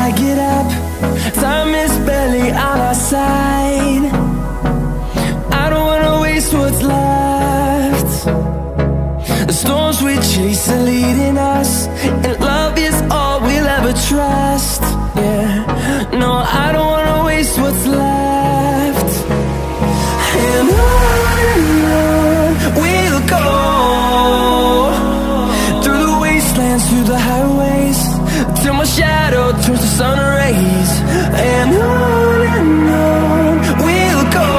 I get up. Time is barely on our side. I don't wanna waste what's left. The storms we chase are leading us, and love is all we'll ever trust. Yeah, no, I don't wanna waste what's left. And on we'll go, through the wastelands, through the highways, till my shadow turns to sun rays. And on we'll go,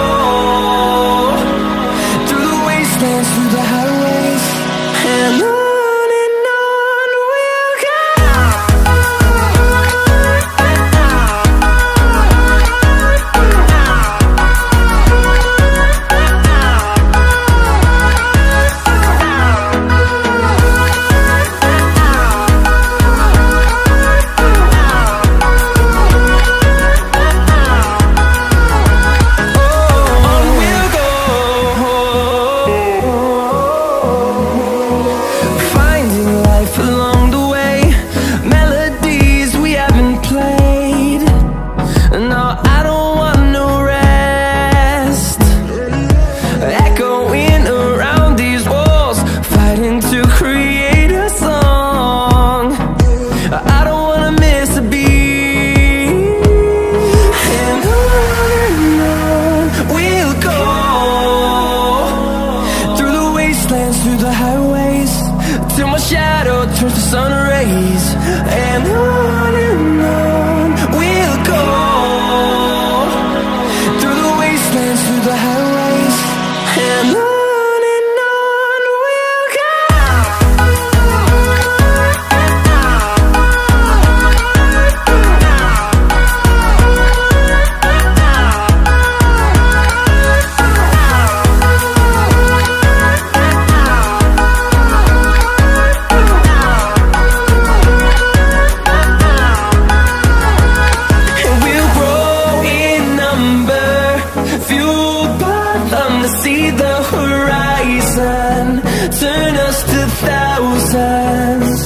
through the wastelands, through the highways, and on. Through the highways, till my shadow turns to sun rays. And on we'll go, through the wastelands, through the highways, and on. See the horizon, turn us to thousands,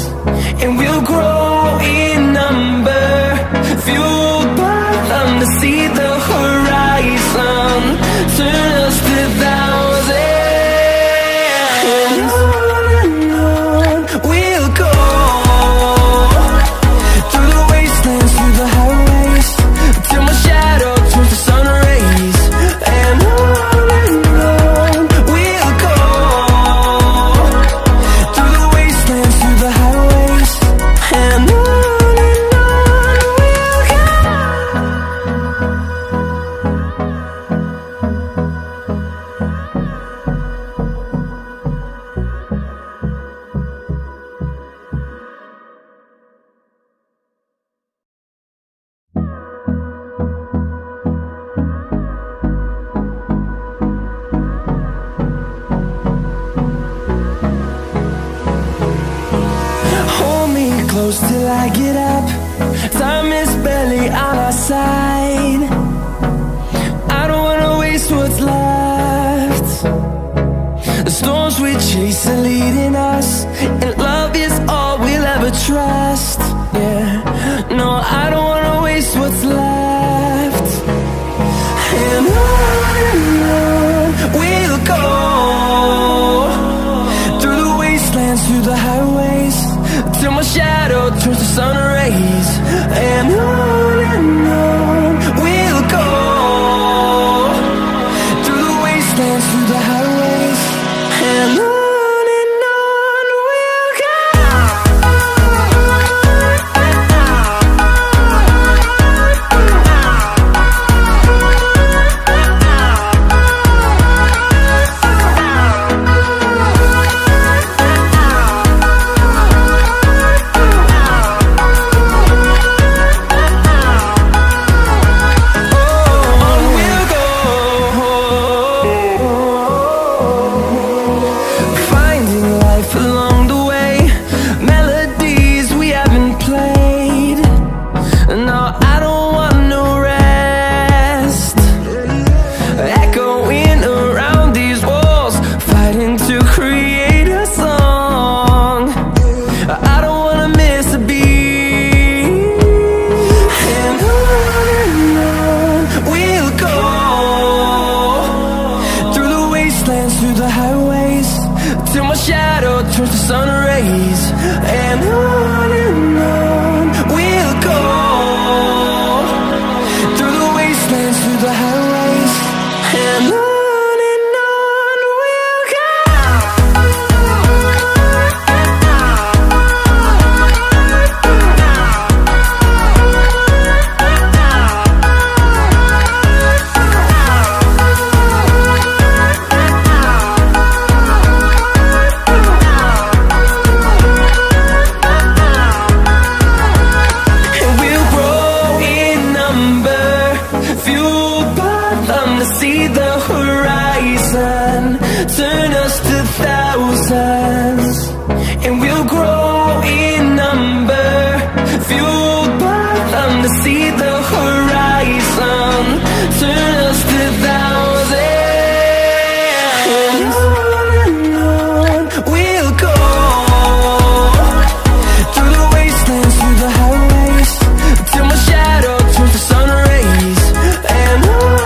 and we'll grow in number, fueled by them. To see the horizon, turn us to thousands, and on we'll go, through the wastelands, through the highways, till my shadow turns to sun rays. And close till I get up. Time is barely on our side. I don't wanna waste what's left. The storms we chase are leading us, and love is all we'll ever trust. Yeah, no, I don't wanna waste what's left. And on we'll go, through the wastelands, through the highways, till my shadow turns to sun rays. And on we'll go, through the wastelands, through the highways, and on. We'll go. wastelands, through the highways, and on we'll go. See the horizon, turn us to thousands, and we'll grow in number, fueled by them. To see the horizon, turn us to thousands, and on we'll go, through the wastelands, through the highways, till my shadow turns to sun rays, and on.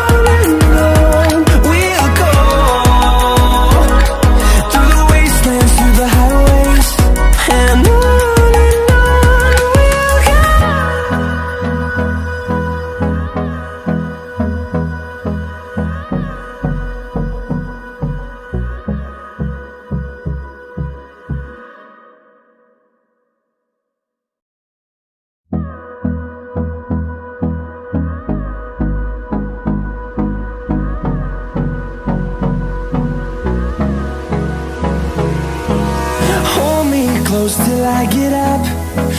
Close till I get up,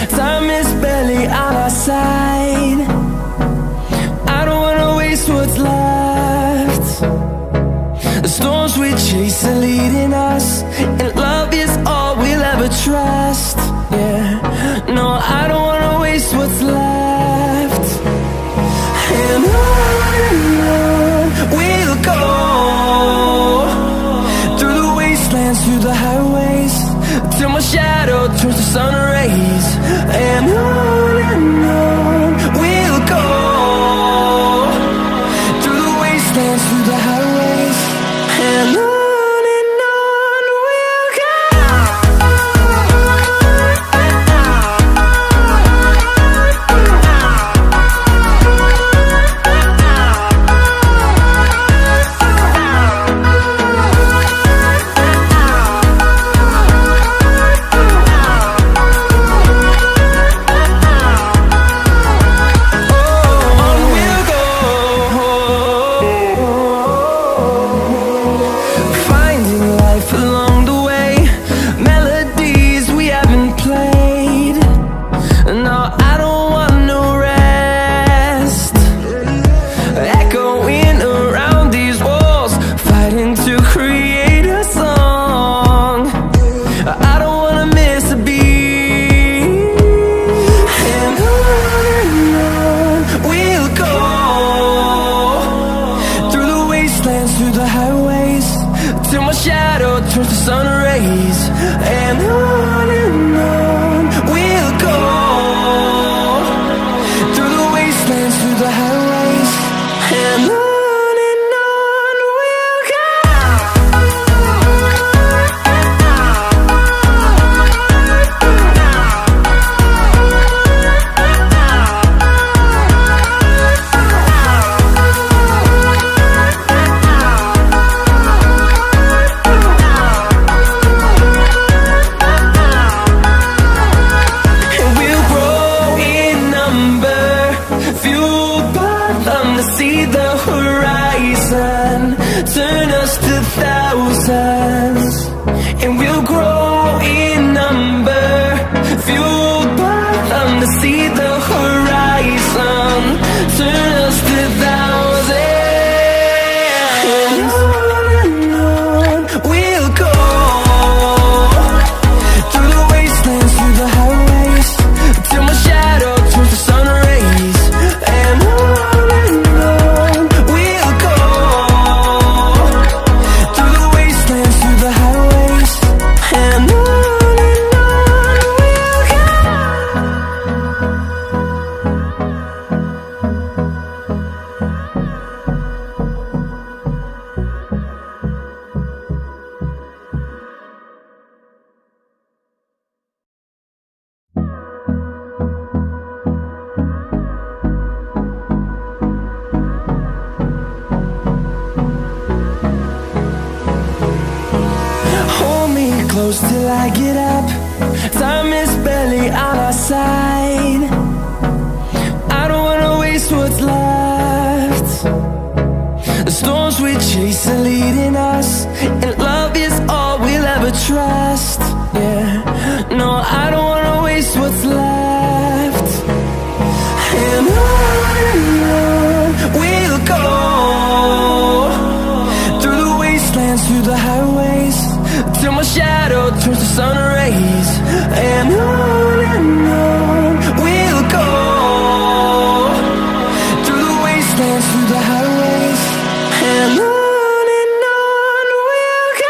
time is barely on our side. I don't wanna waste what's left. The storms we chase are leading us, and love is all we'll ever trust. Yeah, no, I don't wanna waste what's left. And on we'll go, through the wastelands, through the highways, till my shadow turns to sun rays, and on we'll go, through the wastelands, through the highways, and on we'll go. Through the highways, till my shadow turns to sun rays, and on we'll go, through the wastelands, through the highways, and on. See the horizon, turn us to thousands, and we'll grow in number, fueled by them. To see the horizon, turn us to thousands, and on we'll go, through the wastelands, through the highways, till my shadow turns to sun rays, and on. We'll go, through close till I get up. Time is barely on our side. I don't wanna waste what's left. The storms we chase are leading us, and love is all we'll ever trust. Yeah, no, I don't wanna waste what's left. And on we'll go, through the wastelands, through the highways, till my shadow turns to sun rays. And on we'll go, through the wastelands, through the highways, and on we'll go.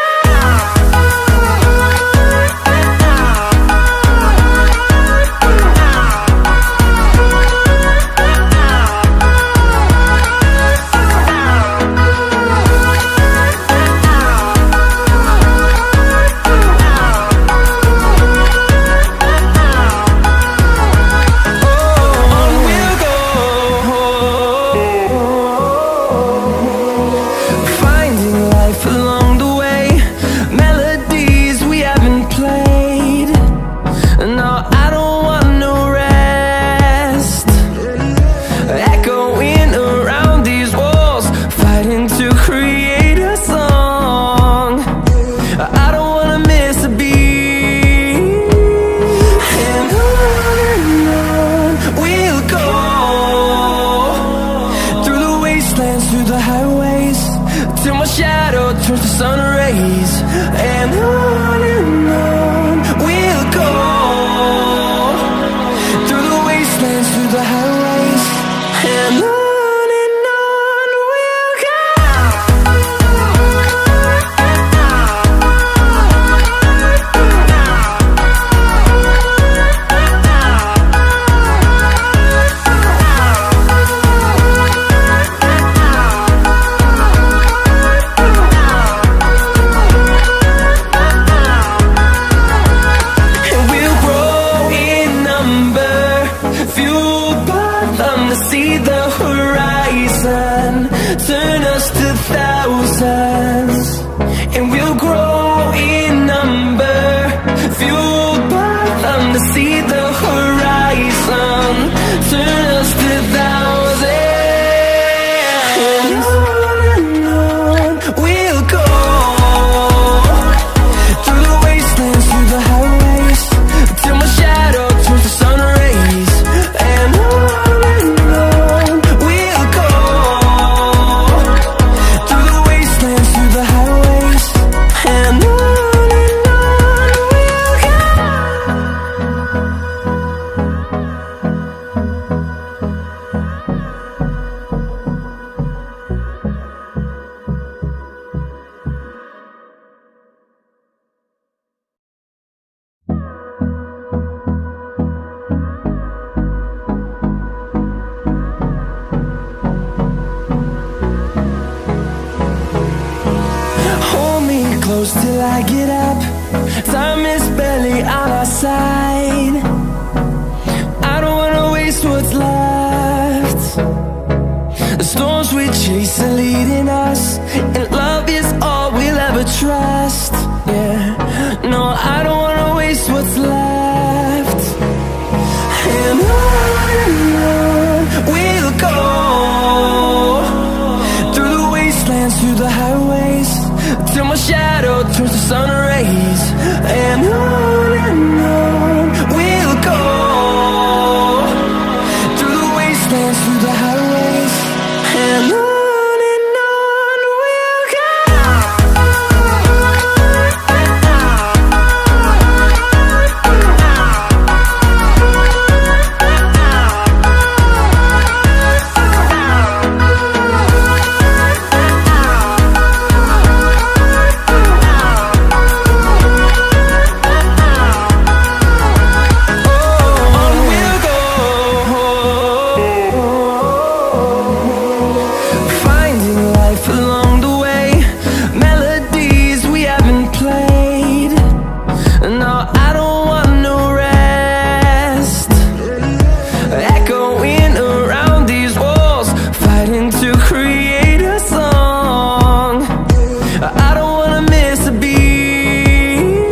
Through the highways, till my shadow turns to sun rays. And on we'll go, through the wastelands, through the highways, and on we'll go. See the horizon, turn us to thousands, and we'll grow in number, fueled by them. To see the horizon, turn us to thousands, and on we'll go, through the wastelands, through the highways, till my shadow turns to sun rays. And close till I get up. Time is barely on our side. I don't wanna waste what's left. The storms we chase are leading us, and love is all we'll ever trust. Yeah, no, I don't wanna waste what's left. And on we'll go, through the wastelands, through the highways, till my shadow